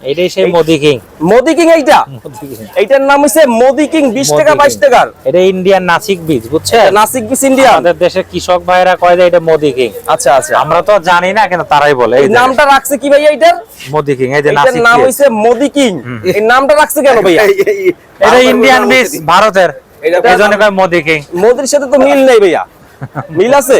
এটাই সেই Modi king. Modi king এইটার নাম হইছে মোদি কিং 20 টাকা 22 টাকার। এটা ইন্ডিয়ান নাসিক বীজ, বুঝছেন? নাসিক বীজ ইন্ডিয়া। আমাদের দেশের কৃষক ভাইরা কয় যে এটা মোদি কিং। আচ্ছা আচ্ছা, আমরা তো জানি না, কিন্তু তারাই বলে। এই নামটা রাখছে কি ভাইয়া এটার? মোদি কিং। এই যে এটার নাসিক নাম বীজ, হইছে মোদি কিং। এই নামটা রাখছে কেন ভাইয়া? এটা ইন্ডিয়ান বীজ, ভারতের, এইজন্য কয় মোদি কিং। মোদির সাথে তো মিল নেই ভাইয়া, মিল আছে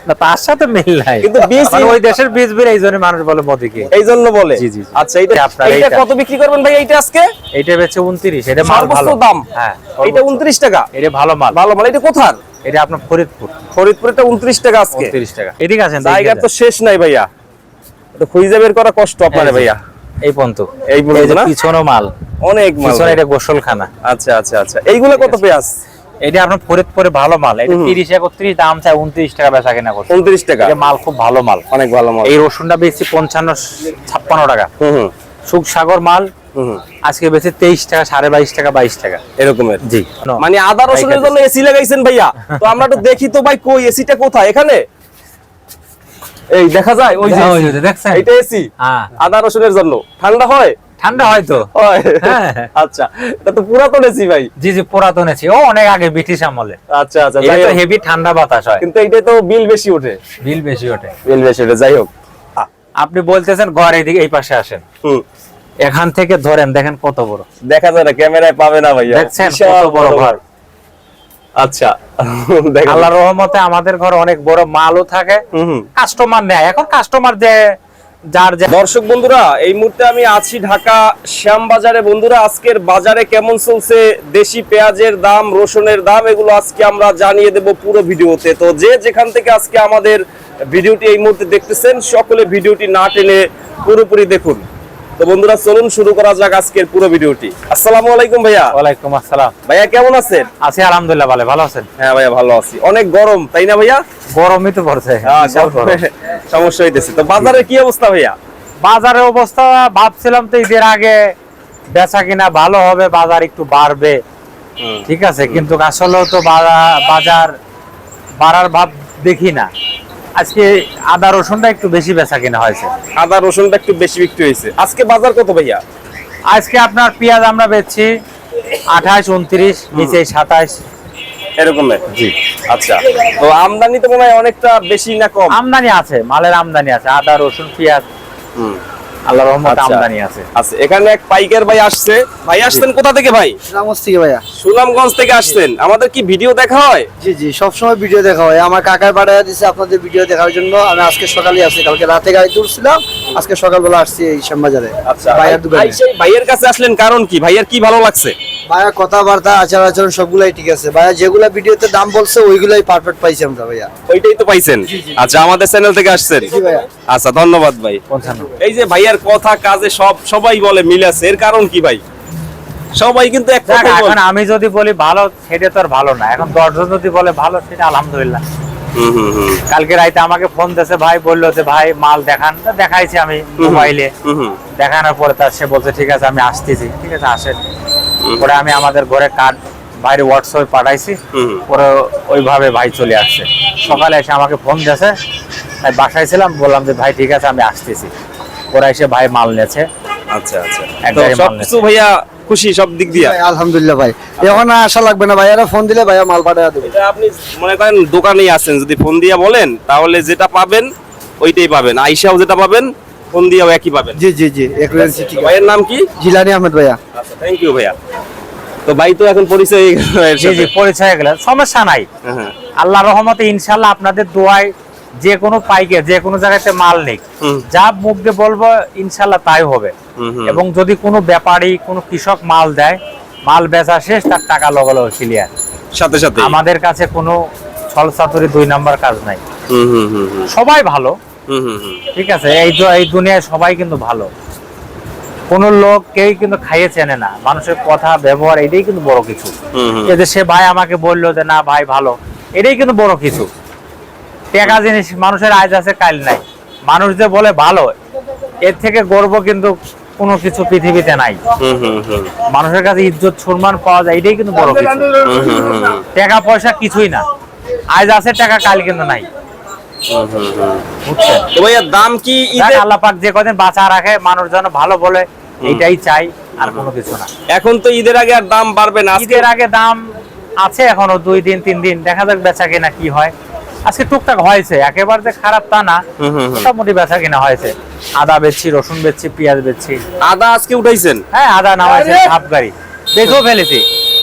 না, তার সাথে মিল নাই, কিন্তু বীজ ওই দেশের বীজ বের, এইজন্য মানুষ বলে মোদি কিং, এইজন্য বলে। জি জি। আচ্ছা, এটা আপনার এটা কত বিক্রি করবেন ভাই এইটা আজকে? এটা বেচে 29। এটা মাল সর্বোচ্চ ভালো দাম। হ্যাঁ, এটা 29 টাকা। এটা ভালো মাল। ভালো মাল। এটা কোথার? এটা আপনার ফরিদপুর। ফরিদপুরটা 29 টাকা আজকে। 29 টাকা। এদিকে আছেন, জায়গা তো শেষ নাই ভাইয়া, তো খুঁজে বের করা কষ্ট আপনারে ভাইয়া। এই পর্যন্ত, এই পর্যন্ত না? পিছনো মাল অনেক মাল। পিছনে এটা গোসলখানা। আচ্ছা আচ্ছা আচ্ছা, এইগুলো কত পেঁয়াজ? এটা আপনার ফরিদপুরে ভালো মাল। এটা 30 31 দাম চাই, 29 টাকা বেচা কেনা করছে। 29 টাকা। এটা মাল খুব ভালো মাল, অনেক ভালো মাল। এই রসুনটা বেশি 55 56 টাকা। হুম সুখসাগর মাল হুম, আজকে বেশি 23 টাকা, 22.5 টাকা, 22 টাকা এরকমের। জি। মানে আদা রসুনের জন্য এসি লাগাইছেন ভাইয়া? তো আমরা একটু দেখি তো ভাই, কই এসিটা কোথায়? এখানে এই দেখা যায়, ওই যে দেখছেন, এটা এসি। হ্যাঁ, আদা রসুনের জন্য ঠান্ডা হয়? ঠান্ডা হয়তো। হয়। হ্যাঁ। আচ্ছা, এটা তো পুরাতন এসি ভাই। জি জি, পুরাতন এসি, ও অনেক আগে ব্রিটিশ আমলে। আচ্ছা আচ্ছা, এটা যাই তো হোক। হেভি ঠান্ডা বাতাস হয়, কিন্তু এইটা তো বিল বেশি ওঠে। বিল বেশি ওঠে। বিল বেশি ওঠে, যাই হোক। আপনি বলতেছেন ঘর এদিকে, এই পাশে আসেন, হুম, এখান থেকে ধরেন, দেখেন কত বড়। দেখা যায় না, ক্যামেরায় পাবে না ভাইয়া। দেখছেন বিশাল কত বড় ঘর। আচ্ছা, দেখেন। আল্লাহর রহমতে আমাদের ঘর অনেক বড়, মালও থাকে, হুম। কাস্টমার নেয়। এখন কাস্টমার যে যার যে। দর্শক বন্ধুরা, এই মুহূর্তে আমি আছি ঢাকা শ্যামবাজারে। বন্ধুরা, আজকের বাজারে কেমন চলছে দেশি পেঁয়াজের দাম, রসুনের দাম, এগুলো আজকে আমরা জানিয়ে দেব পুরো ভিডিওতে। তো যে যেখান থেকে আজকে আমাদের ভিডিওটি এই মুহূর্তে দেখতেছেন, সকলে ভিডিওটি না টেনে পুরোপুরি দেখুন। তো বন্ধুরা, চলুন শুরু করা যাক আজকের পুরো ভিডিওটি। আসসালামু আলাইকুম ভাইয়া। ওয়ালাইকুম আসসালাম। ভাইয়া কেমন আছেন? আছি আলহামদুলিল্লাহ, ভালো আছেন? হ্যাঁ ভাইয়া, ভালো আছি। অনেক গরম, তাই না ভাইয়া? গরমই তো পড়ছে, সমস্যা হইতেছে। তো বাজারের কি অবস্থা ভাইয়া? বাজারের অবস্থা ভাবছিলাম তো ঈদের আগে বেচা কিনা ভালো হবে, বাজার একটু বাড়বে, ঠিক আছে, কিন্তু আসলে তো বাজার বাড়ার ভাব দেখি না। আজকে আদা রসুনটা একটু বেশি বেচা কিনা হয়েছে। আদা রসুনটা একটু বেশি বিক্রি হয়েছে। আজকে বাজার কত ভাইয়া? আজকে আপনার পেঁয়াজ আমরা বেচছি 28 29, নিচে 27 এরকমের। জি। আচ্ছা, তো আমদানি তো মনে হয় অনেকটা বেশি না কম? আমদানি আছে, মালের আমদানি আছে, আদা রসুন পেঁয়াজ আল্লাহর রহমতে আমদানি আছে। আচ্ছা, এখানে এক পাইকার ভাই আসছে। ভাই আসছেন কোথা থেকে ভাই? সুনামগঞ্জ থেকে ভাইয়া। সুনামগঞ্জ থেকে আসছেন। আমাদের কি ভিডিও দেখা হয়? জি জি, সবসময় ভিডিও দেখা হয়। আমার কাকার পাড়ায় দিছে আপনাদের ভিডিও দেখার জন্য। আমি আজকে সকালে আসছি, কালকে রাতে গাড়ি তুলছিলাম, আজকে সকালবেলা আসছি এই শ্যামবাজারে। আচ্ছা, ভাইয়ার দোকানে। ভাই সেই ভাইয়ের কাছে আসলেন কারণ কি? ভাইয়ের কি ভালো লাগছে? ভাইয়া কথাবার্তা, আচার আচরণ সবগুলাই ঠিক আছে। ভাইয়া যেগুলা ভিডিওতে দাম বলছে ওইগুলাই পারফেক্ট পাইছি আমরা ভাইয়া। ওইটাই তো পাইছেন? আচ্ছা, আমাদের চ্যানেল থেকে আসছেন? জি ভাইয়া। আচ্ছা, ধন্যবাদ ভাই। 55। এই যে ভাইয়ার কথা কাজে সবাই বলে মিল আছে, এর কারণ কি ভাই? সবাই কিন্তু এক কথাই বলে। এখন আমি যদি বলি ভালো, সেটা তো আর ভালো না। এখন 10 জন যদি বলে ভালো, সেটা আলহামদুলিল্লাহ। কালকে রাইতে আমাকে ফোন দিয়েছে ভাই, বললো যে ভাই মাল দেখান। দেখাইছি আমি মোবাইলে, দেখানোর পরে তার সে বলছে ঠিক আছে আমি আসতেছি। ঠিক আছে, আসেন। পরে আমি আমাদের ঘরে কার্ড বাইরে হোয়াটসঅ্যাপে পাঠাইছি, পরে ওইভাবে ভাই চলে আসছে। সকালে এসে আমাকে ফোন দিয়েছে, তাই বাসায় ছিলাম, বললাম যে ভাই ঠিক আছে আমি আসতেছি। পরে এসে ভাই মাল নিয়েছে। আচ্ছা আচ্ছা, এক তো গাড়ি মাল সবকিছু ভাইয়া খুশি সব দিক দিয়ে? ভাই, আলহামদুলিল্লাহ ভাই। এখন আর আশা লাগবে না, ভাইয়ারা ফোন দিলে ভাইয়া মাল পাঠিয়ে দেবে। এটা আপনি মনে করেন দোকানেই আছেন, যদি ফোন দিয়ে বলেন তাহলে যেটা পাবেন ওইটাই পাবেন, আইসাও যেটা পাবেন ফোন দিয়েও একই পাবেন। জি জি জি, একুরেন্সি ঠিক আছে। ভাইয়ের নাম কি? জিলানি আহমেদ ভাইয়া। আচ্ছা, থ্যাংক ইউ ভাইয়া। তো ভাই তো এখন পরিচয় হয়ে গেল এর জি জি, সাথে। পরিচয় গেলে সমস্যা নাই। হ্যাঁ, আল্লাহর রহমতে ইনশাআল্লাহ আপনাদের দোয়ায় যে কোনো পাইকে যে কোনো জায়গাতে মাল নেই, যা মুখ দিয়ে বলবো ইনশাআল্লাহ তাই হবে। এবং যদি কোনো ব্যাপারী কোনো কৃষক মাল দেয়, মাল বেচা শেষ, তার টাকা লগালো ক্লিয়ার। সাথে সাথে আমাদের কাছে কোনো ছলচাতুরি 2 নাম্বার কাজ নাই। সবাই ভালো, ঠিক আছে, এই দুনিয়ায় সবাই কিন্তু ভালো। কোন লোক কেউ কিন্তু খাইয়ে চেনে না, মানুষের কথা ব্যবহার, এটাই কিন্তু বড় কিছু। এই যে সে ভাই আমাকে বললো যে না ভাই ভালো, এটাই কিন্তু বড় কিছু। টাকা জিনিস মানুষের আজ আছে কাল নাই, মানুষ যে বলে ভালো, এর থেকে গর্ব কিন্তু কোনো কিছু পৃথিবীতে নাই। মানুষের কাছে ইজ্জত সম্মান পাওয়া যায়, এটাই কিন্তু বড় কিছু। টাকা পয়সা কিছুই না, আজ আছে টাকা কাল কিন্তু নাই, বুঝছেন? তো ভাইয়া দাম কি আল্লাহ পাক যে কদিন বাঁচা রাখে, মানুষ যেন ভালো বলে, এইটাই চাই, আর কোনো কিছু না। এখন তো ঈদের আগে আর দাম বাড়বে না, ঈদের আগে দাম আছে এখনো 2 দিন 3 দিন, দেখা যাক বেচা কিনা কি হয়। আজকে টুকটাক হয়েছে, একেবারে যে খারাপ তা না, মোটামুটি বেচা কিনা হয়েছে। আদা বেচছি, রসুন বেচছি, পেঁয়াজ বেচছি। আদা আজকে উঠাইছেন? হ্যাঁ, আদা নামাইছে হাফ গাড়ি, বেচও ফেলেছি।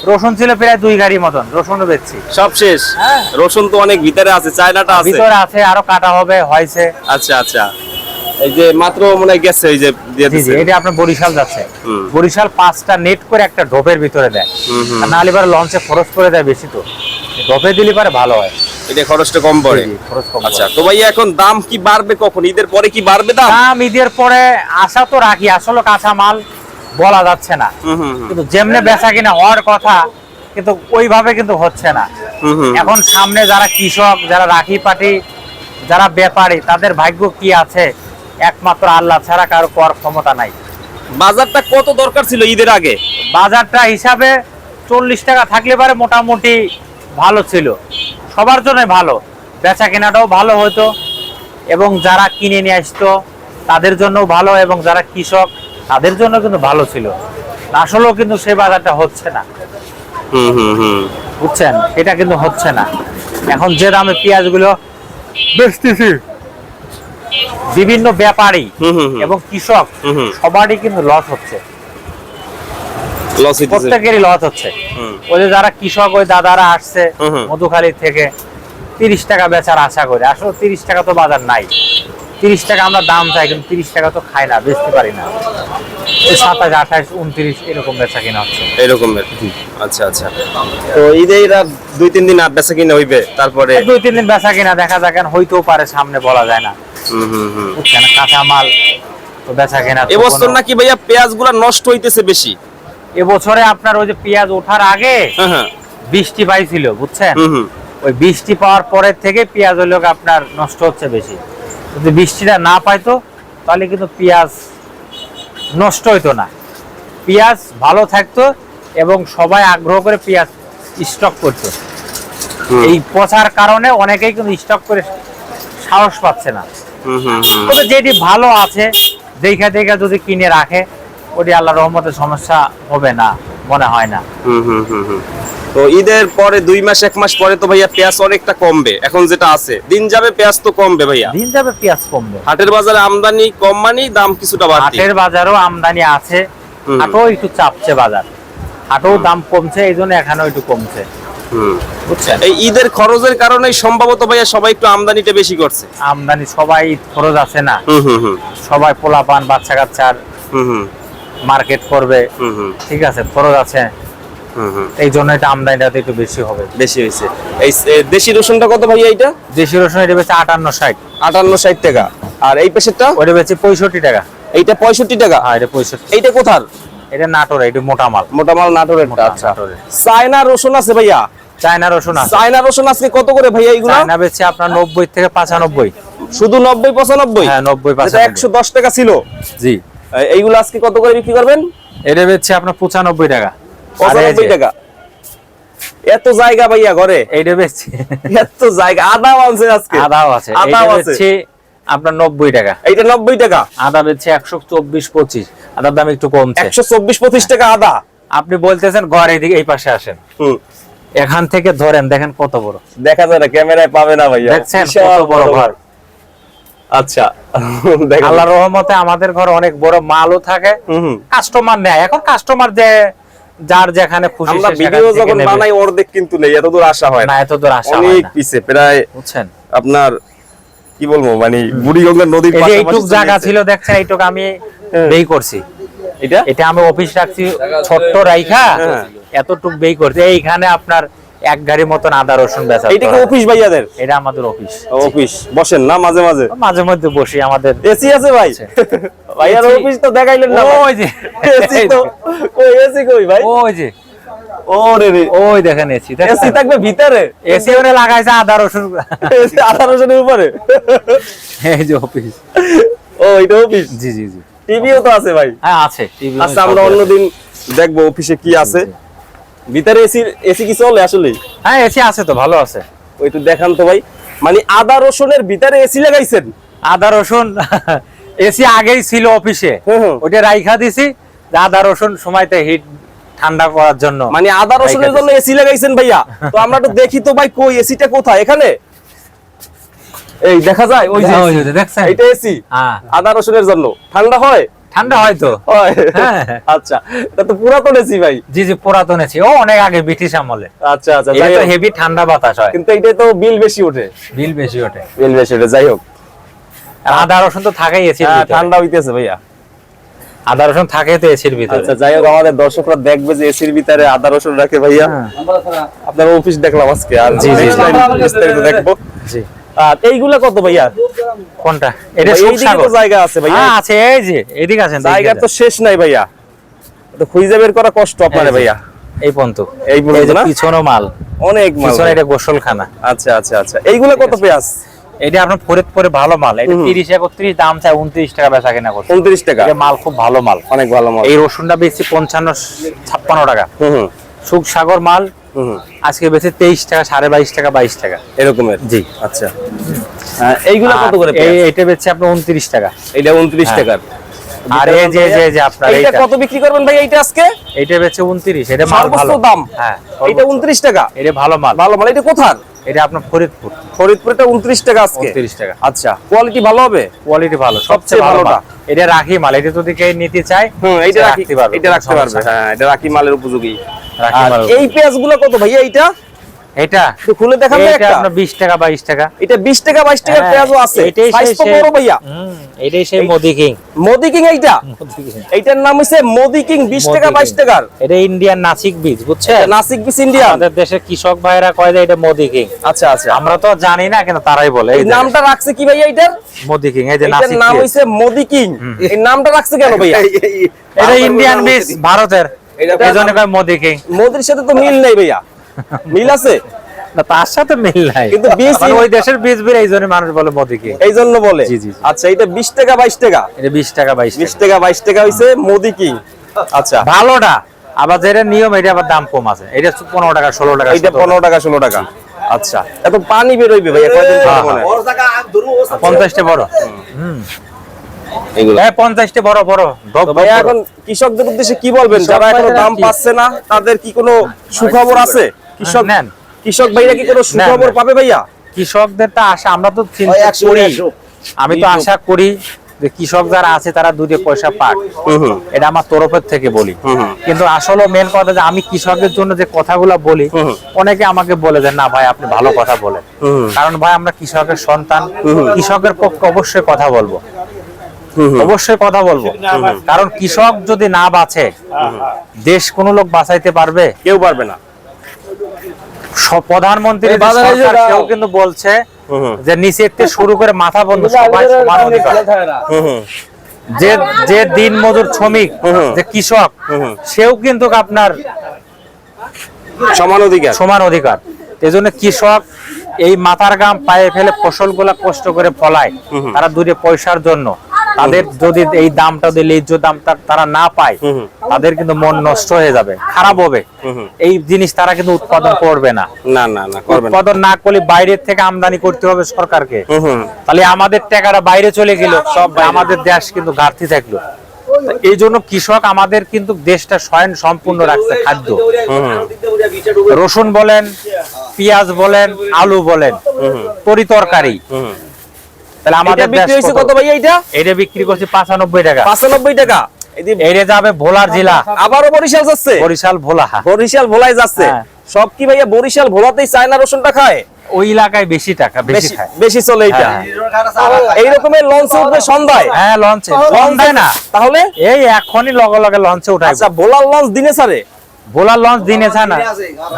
রসুন ছিল প্রায় 2 গাড়ি মতন, রসুনও বেচছি। সব শেষ? হ্যাঁ। রসুন তো অনেক ভিতরে আছে, চায়নাটা আছে ভিতরে আছে, আরো কাটা হবে, হয়েছে। আচ্ছা আচ্ছা, এই যে মাত্র মনে হয় গেছে, এই যে দিয়ে জি জি, দিছে। এটা আপনার বরিশাল যাচ্ছে। হুম। বরিশাল 5টা নেট করে একটা ঢোপের ভিতরে দেয়, আর নাহলে এবার লঞ্চে খরচ করে দেয় বেশি। তো ঢোপে দিলে পারে ভালো হয়, এটা খরচটা কম পড়ে। জি, খরচ কম আচ্ছা, পড়ে। তো ভাই এখন দাম কি বাড়বে কখন? ঈদের পরে কি বাড়বে দাম? দাম ঈদের পরে আশা তো রাখি, আসলে কাঁচা মাল বলা যাচ্ছে না, হুম হুম হুম। কিন্তু যেমনে বেচা কিনা হওয়ার কথা কিন্তু ওইভাবে কিন্তু হচ্ছে না। হুম হুম। এখন সামনে যারা কৃষক, যারা রাখি পাটি, যারা ব্যাপারী, তাদের ভাগ্য কি আছে একমাত্র আল্লাহ ছাড়া কারো কর ক্ষমতা নাই। বাজারটা কত দরকার ছিল ঈদের আগে? বাজারটা হিসাবে 40 টাকা থাকলে পারে মোটামুটি ভালো ছিল, সবার জন্য ভালো, বেচা কেনাটাও ভালো হতো, এবং যারা কিনে নিয়ে আসতো তাদের জন্য ভালো, এবং যারা কৃষক তাদের জন্য কিন্তু ভালো ছিল। আসলেও কিন্তু সেই বাজারটা হচ্ছে না, হুম হুম হুম। বুঝছেন, এটা কিন্তু হচ্ছে না। এখন যে দামে পেঁয়াজগুলো বেচতেছি, বিভিন্ন ব্যাপারী হুম হুম হুম। এবং কৃষক হুম হুম। সবারই কিন্তু লস হচ্ছে, লস হইতেছে। প্রত্যেকেরই লস হচ্ছে। হুম। ওই যে যারা কৃষক, ওই দাদারা আসছে হুম হুম। মধুখালী থেকে 30 টাকা বেচার আশা করে, আসলে 30 টাকা তো বাজার নাই। 30 টাকা আমরা দাম চাই, কিন্তু 30 টাকা তো খাই না, বেচতে পারি না। 27, 28, 29 এরকম বেচা কিনা হচ্ছে। এরকমের? আচ্ছা আচ্ছা, তো ঈদে এরা 2-3 দিন বেচা কিনা হইবে, তারপরে 2-3 দিন বেচা কিনা দেখা যাক, হইতেও পারে, সামনে বলা যায় না, হুম হুম হুম। বুঝছেন, কাঁচা মাল তো বেচা কিনা তো এবছর কোনো- নাকি ভাইয়া পেঁয়াজ গুলা নষ্ট হইতেছে বেশি? এবছরে আপনার ওই যে পেঁয়াজ ওঠার আগে হ্যাঁ হ্যাঁ। বৃষ্টি পাইছিল, বুঝছেন, হুম হুম। ওই বৃষ্টি পাওয়ার পরের থেকে পেঁয়াজ হলো আপনার নষ্ট হচ্ছে বেশি। যদি বৃষ্টিটা না পাইতো তাহলে কিন্তু পেঁয়াজ নষ্ট হইতো না, পেঁয়াজ ভালো থাকতো, এবং সবাই আগ্রহ করে পেঁয়াজ স্টক করতো। হুম। এই পচার কারণে অনেকেই কিন্তু স্টক করে সাহস পাচ্ছে না। হুম হুম হুম। তবে যেটি ভালো আছে দেখা দেখা যদি কিনে রাখে, ওটি আল্লাহর রহমতে সমস্যা হবে না মনে হয় না। হুম হুম হুম হুম। তো ঈদের পরে 2 মাস 1 মাস পরে তো ভাইয়া পেঁয়াজ অনেকটা কমবে, এখন যেটা আছে দিন যাবে পেঁয়াজ তো কমবে ভাইয়া। দিন যাবে পেঁয়াজ কমবে, হাটের বাজারে আমদানি কম মানেই দাম কিছুটা বাড়তি। হাটের বাজারও আমদানি আছে, হুম। হাটও একটু চাপছে বাজার, হাটও দাম কমছে, এই জন্য এখানেও একটু কমছে, হুম। বুঝছেন। এই ঈদের খরচের কারণেই সম্ভবত ভাইয়া সবাই একটু আমদানিটা বেশি করছে। আমদানি সবাই খরচ আছে না, হুম হুম হুম। সবাই পোলাপান বাচ্চা কাচ্চার হুম হুম মার্কেট করবে, হুম হুম ঠিক আছে, খরচ আছে, হুম হুম। এই জন্য এটা আমদানিটা একটু বেশি হবে। বেশি হয়েছে। এই দেশি রসুনটা কত ভাইয়া এইটা? দেশি রসুন এটা বেচে 58-60, 58-60 টাকা। আর এই পেশেরটা? ওটা বেচে 65 টাকা। এইটা 65 টাকা। হ্যাঁ, এটা 65। এইটা কোথার? এটা নাটোর, এটা মোটা মাল, মোটা মাল নাটোরের। মোটা আচ্ছা, নাটোরের। চায়না রসুন আছে ভাইয়া? চায়না রসুন আছে, চায়না রসুন আজকে কত করে ভাইয়া এইগুলা? চায়না বেচে আপনার 90 থেকে 95। শুধু 90-95? হ্যাঁ, 90-95। যেটা 110 টাকা ছিল, জি, এইগুলো আজকে কত করে বিক্রি করবেন? এটা বেচছে আপনার 95 টাকা। আর এই 95 যে, টাকা। এত জায়গা ভাইয়া ঘরে, এইটা বেচছে এত জায়গা। আদাও আছে আজকে? আদাও আছে, আদাও এইটা আছে। বেচছে আপনার 90 টাকা। এইটা 90 টাকা। আদা বেচছে 124-25, আদার দাম একটু কমছে। 124-25 টাকা আদা। আপনি বলতেছেন ঘর এইদিকে, এই পাশে আসেন, হুম। এখান থেকে ধরেন, দেখেন কত বড়, দেখা যায় না, ক্যামেরায় পাবে না ভাইয়া। দেখছেন বিশাল কত বড় ঘর। আচ্ছা, দেখেন। আল্লাহর রহমতে আমাদের ঘর অনেক বড়, মালও থাকে, হুম হুম। কাস্টমার নেয়। এখন কাস্টমার যে যার যেখানে খুশি আমরা সে সেখান ভিডিও থেকে যখন নেবে। বানাই অর্ধেক কিন্তু নেই, এত দূর আসা হয় না, না, এত দূর আসা হয় অনেক না, পিছে, প্রায় বুঝছেন। আপনার কি বলবো, মানে বুড়িগঙ্গা নদীর এই যে পাশাপাশি এইটুক চলে জায়গা গেছে। ছিল দেখছেন, এইটুক আমি হ্যাঁ। বেই করছি, এটা এটা আমি অফিস রাখছি ছোট্ট রাইখা, হ্যাঁ। এতটুক বেই করছি। এইখানে আপনার 1 গাড়ি মতন আদা রসুন বেচা, এইটা কি অফিস ভাইয়াদের? এটা আমাদের অফিস। অফিস বসেন না মাঝে মাঝে? মাঝে মধ্যে বসি, আমাদের এসি আছে ভাই? ভাইয়ার AC অফিস তো দেখাইলেন না ভাই। ওই যে এসি তো কই, এসি কই ভাই? ওই যে ওরে রে, ওই দেখেন এসি, এসি থাকবে ভিতরে? এসি ওরে লাগাইছে আদা রসুন। এসি 1800 উপরে? এই যে অফিস। ও, এটা অফিস। জি জি জি, টিভিও তো আছে ভাই। হ্যাঁ আছে টিভি। আচ্ছা, আমরা অন্যদিন দেখবো অফিসে কি আছে। ভিতরে এসি, এসি কি চলে আসলে? হ্যাঁ, এসি আছে তো, ভালো আছে। ওই তো দেখান তো ভাই, মানে আদা রসুনের ভিতরে এসি লাগাইছেন? আদা রসুন এসি আগেই ছিল অফিসে, হুম হুম। ওটা রাইখা দিছি, আদা রসুন সময়তে হিট ঠান্ডা করার জন্য মানে আদা রসুনের জন্য এসি লাগাইছেন ভাইয়া? তো আমরা তো দেখি তো ভাই, কই এসিটা কোথায়? এখানে এই দেখা যায়, ওই যে দেখছেন, এটা এসি হ্যাঁ আদা রসুনের জন্য। ঠান্ডা হয়? ঠান্ডা হয় তো। হয়। হ্যাঁ। আচ্ছা, এটা তো পুরাতন এসি ভাই। জি জি, পুরাতন এসি, ও অনেক আগে ব্রিটিশ আমলে। আচ্ছা আচ্ছা, এটা যাই তো হোক। হেভি ঠান্ডা বাতাস হয়, কিন্তু এইটা তো বিল বেশি ওঠে। বিল বেশি ওঠে। বিল বেশি ওঠে, যাই হোক। আর আদা রসুন তো থাকেই এসির হ্যাঁ, ভিতরে। ঠান্ডা হইতেছে ভাইয়া। আদা রসুন থাকে তো এসির ভিতরে। আচ্ছা, যাই হোক, আমাদের দর্শকরা দেখবে যে এসির ভিতরে আদা রসুন রাখে ভাইয়া। হ্যাঁ। আপনার অফিস দেখলাম আজকে, আর জি, জি, next time বিস্তারিত দেখবো। জি। আর এইগুলা কত ভাইয়া? কোনটা? এটা ভাই, এইদিকে সুখসাগর। তো জায়গা আছে ভাইয়া। হ্যাঁ আছে, এই যে এদিকে আছেন, জায়গা তো শেষ নাই ভাইয়া, তো খুঁজে বের করা কষ্ট আপনারে ভাইয়া। এই পর্যন্ত, এই পর্যন্ত না? পিছনো মাল, অনেক মাল পিছনে ভাই। এটা গোসলখানা। আচ্ছা আচ্ছা আচ্ছা, এইগুলা কত পেঁয়াজ? এটা আপনার ফরিদপুরে ভালো মাল, এটা 30 31 দাম চাই, 29 টাকা বেচা কেনা করছে। 29 টাকা, এটা মাল খুব ভালো মাল, অনেক ভালো মাল। এই রসুনটা বেশি 55 56 টাকা। হুম সুখসাগর মাল হুম, আজকে বেশি 23 টাকা, 22.5 টাকা, 22 টাকা এরকমের। জি। আচ্ছা, এইগুলা কত করে পেঁয়াজ? এটা বেচছে আপনার 29 টাকা। এইটা 29 হ্যাঁ। টাকার। আর এই যে যে যে আপনার এইটা এইটা, কত বিক্রি করবেন ভাই এইটা আজকে? এটা বেচছে 29, এটা মাল সর্বোচ্চ ভালো দাম? হ্যাঁ, এইটা 29 টাকা। এটা ভালো মাল। ভালো মাল। এটা কোথার? এটা আপনার ফরিদপুর, ফরিদপুরটা 29 টাকা আজকে। 29 টাকা। আচ্ছা, কোয়ালিটি ভালো হবে? কোয়ালিটি ভালো, সবচেয়ে সবচেয়ে ভালোটা ভালোটা। এটা রাখি মাল, এটা যদি কেউ নিতে চায় এইটা সে রাখতে পারবে, এটা রাখতে পারবে। হ্যাঁ, এটা রাখি মালের উপযোগী। রাখি আর মালের এই পেঁয়াজগুলো কত ভাইয়া এইটা? এটা একটু খুলে দেখান না এটা একটা। আপনার 20 টাকা 22 টাকা। এটা 20 টাকা 22 টাকার হ্যাঁ, পেঁয়াজও আছে। এটাই সাইজ তো সেই- বড় ভাইয়া। এটাই সেই মোদি কিং। মোদি কিং এইটা? এইটার নাম হইছে মোদি কিং, 20 টাকা 22 টাকার। এটা ইন্ডিয়ান নাসিক বীজ, বুঝছেন? নাসিক বিস ইন্ডিয়ান। আমাদের দেশে কৃষক ভাইরা কয় যে এটা মোদি কিং। আচ্ছা আচ্ছা, আমরা তো জানি না, কিন্তু তারাই বলে এই নামটা রাখছে কি ভাইয়া এইটার? মোদি কিং। এই যে এটার নাসিক নাম বীজ, হইছে মোদি কিং। এই নামটা রাখছে কেন ভাইয়া? এটা ইন্ডিয়ান বীজ, ভারতের, এইজন্য কয় মোদি কিং। মোদির সাথে তো মিল নেই ভাইয়া, মিল আছে? না, তার সাথে মিল নাই, কিন্তু বীজ মানে ওই দেশের বীজ বীর, এইজন্য মানুষ বলে মোদি কিং। এই জন্য বলে। জি, জি, জি। আচ্ছা, এটা 20 টাকা 22 টাকা। এটা 20 টাকা 22 20 টাকা। টাকা 22 টাকা হইছে মোদি কিং। আচ্ছা, ভালোটা আবার যেটা নিয়ম, এটা আবার দাম কম আছে, এটা 15 টাকা 16 টাকা। এইটা 15 টাকা 16 টাকা। আচ্ছা, এত পানি বের হইবে ভাইয়া কয়দিন পরে হ্যাঁ, মনে হয়? 50টা বড়, এগুলো। হ্যাঁ 50টা বড় বড় তো ভাইয়া এখন কৃষকদের উদ্দেশ্যে কি বলবেন, যারা এখনো দাম পাচ্ছে না, তাদের কি কোনো সুখবর আছে? কৃষক নেন, কৃষক ভাইরা কি কোনো সুখবর নেন। পাবে ভাইয়া? কৃষকদের তো আশা, আমরা তো চিন্তা করি, আমি তো আশা করি যে কৃষক যারা আছে তারা দুটো পয়সা পাক, এটা আমার তরফের থেকে বলি। কিন্তু আসলে মেন কথা যে আমি কৃষকের জন্য যে কথাগুলো বলি, অনেকে আমাকে বলে যে না ভাই আপনি ভালো কথা বলেন, কারণ ভাই আমরা কৃষকের সন্তান, কৃষকের পক্ষে অবশ্যই কথা বলবো, অবশ্যই কথা বলবো। কারণ কৃষক যদি না বাঁচে, দেশ কোন লোক বাঁচাইতে পারবে? কেউ পারবে না। প্রধানমন্ত্রী এই বাজারে যে সরকার দাও। কেউ কিন্তু বলছে যে নিচে থেকে শুরু করে মাথা বন্ধ সবাই সমান অধিকার। যে যে দিন মজুর শ্রমিক, যে কৃষক, সেও কিন্তু আপনার সমান অধিকার। সমান অধিকার। এজন্য কৃষক এই মাথার ঘাম পায়ে ফেলে ফসলগুলা কষ্ট করে ফলায়, তারা দুটো পয়সার জন্য। তাদের যদি এই দামটা দিলে, এই যে দামটা তারা না পায়, তাদের কিন্তু মন নষ্ট হয়ে যাবে, খারাপ হবে। এই জিনিস তারা কিন্তু উৎপাদন করবে না। না না না, করবে না। উৎপাদন না করলে বাইরের থেকে আমদানি করতে হবে সরকারকে, তাহলে আমাদের টাকাটা বাইরে চলে গেল, সব আমাদের দেশ কিন্তু ঘাটতি থাকলো। এই জন্য কৃষক আমাদের কিন্তু দেশটা স্বয়ং সম্পূর্ণ রাখছে খাদ্য। রসুন বলেন, পেঁয়াজ বলেন, আলু বলেন, তরি তরকারি। তাহলে আমাদের এটা বিক্রি হইছে কত ভাইয়া এইটা? এটা বিক্রি করছি 95 টাকা। 95 টাকা। এটা যাবে ভোলার জেলা, আবারও বরিশাল যাচ্ছে? বরিশাল ভোলা। বরিশাল ভোলায় যাচ্ছে। হ্যাঁ। সব কি ভাইয়া বরিশাল ভোলাতেই চায়না রসুনটা খায়? ওই এলাকায় বেশি টাকা বেশি বেশি খায়। বেশি চলে এইটা। হ্যাঁ। এই রকমের লঞ্চ উঠবে সন্ধ্যায়? হ্যাঁ লঞ্চে, সন্ধ্যায় না, তাহলে এই এখনই লগে লগে লঞ্চে উঠাই। আচ্ছা, ভোলার লঞ্চ দিনে ছাড়ে? ভোলার লঞ্চ দিনে ছাড়ে না,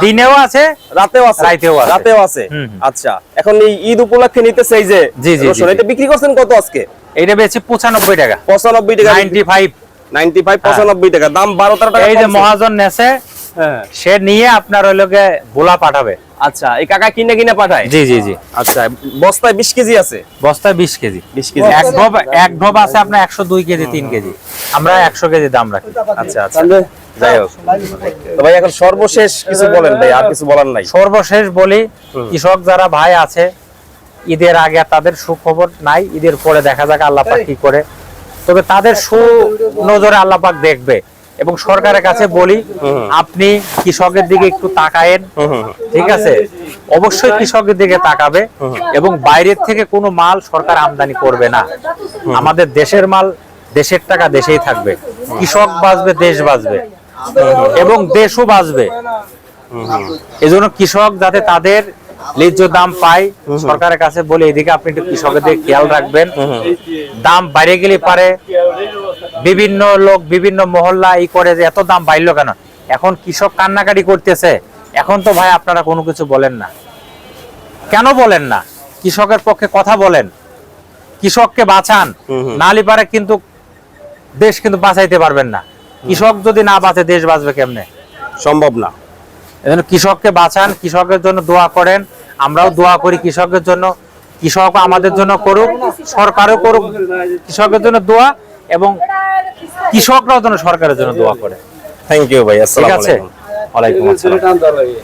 দিনেও আছে রাতেও আছে? রাতেও আছে। রাতেও আছে। হুম। আচ্ছা, এখন এই ঈদ উপলক্ষে নিতেছে এই যে জি, জি, রসুন, জি। এটা বিক্রি করছেন কত আজকে? এটা বেচে 95 টাকা, 95 টাকা। 95। 95 95 টাকা দাম, 12-13 টাকা এই যে কমছে। মহাজন নেছে, হ্যাঁ। সে নিয়ে আপনার ওই লোকে ভোলা পাঠাবে। আচ্ছা, এই কাকা কিনে কিনে পাঠায়? জি জি জি। আচ্ছা, বস্তায় 20 কেজি আছে? বস্তায় 20 কেজি। 20 কেজি। এক ঢোপ আছে আপনার 102 কেজি 3 কেজি, আমরা 100 কেজি দাম রাখি। আচ্ছা আচ্ছা, যাই হোক। তো ভাই এখন সর্বশেষ কিছু বলেন ভাই, আর কিছু বলার নাই? সর্বশেষ বলি, কৃষক যারা ভাই আছে, ঈদের আগে তাদের সুখবর নাই, ঈদের পরে দেখা যাক আল্লাহ পাক কি করে। তবে তাদের সুনজরে আল্লাহ পাক দেখবে, এবং সরকারের কাছে বলি আপনি কৃষকের দিকে একটু তাকায়েন, ঠিক আছে? অবশ্যই কৃষকের দিকে তাকাবে এবং বাইরের থেকে কোনো মাল সরকার আমদানি করবে না। আমাদের দেশের মাল, দেশের টাকা দেশেই থাকবে, কৃষক বাঁচবে, দেশ বাঁচবে এবং দেশও বাঁচবে। এজন্য কৃষক যাতে তাদের ন্যায্য দাম পায়, সরকারের কাছে বলে এদিকে আপনি একটু কৃষকের দিকে খেয়াল রাখবেন। দাম বাইরে গেলে পারে বিভিন্ন লোক বিভিন্ন মহল্লা এই করে যে এত দাম বাড়লো কেন, এখন কৃষক কান্নাকাটি করতেছে, এখন তো ভাই আপনারা কোনো কিছু বলেন না, কেন বলেন না? কৃষকের পক্ষে কথা বলেন, কৃষককে বাঁচান, নালি পারে কিন্তু দেশ কিন্তু বাঁচাইতে পারবেন না। কৃষক যদি না বাঁচে দেশ বাঁচবে কেমনে? সম্ভব না। এজন্য কৃষককে বাঁচান, কৃষকের জন্য দোয়া করেন, আমরাও দোয়া করি কৃষকের জন্য, কৃষক আমাদের জন্য করুক, সরকারও করুক কৃষকের জন্য দোয়া, এবং কৃষকরাও যেন সরকারের জন্য দোয়া করে। থ্যাংক ইউ ভাই, ঠিক আসসালামু আছে? আলাইকুম। ওয়ালাইকুম আসসালাম।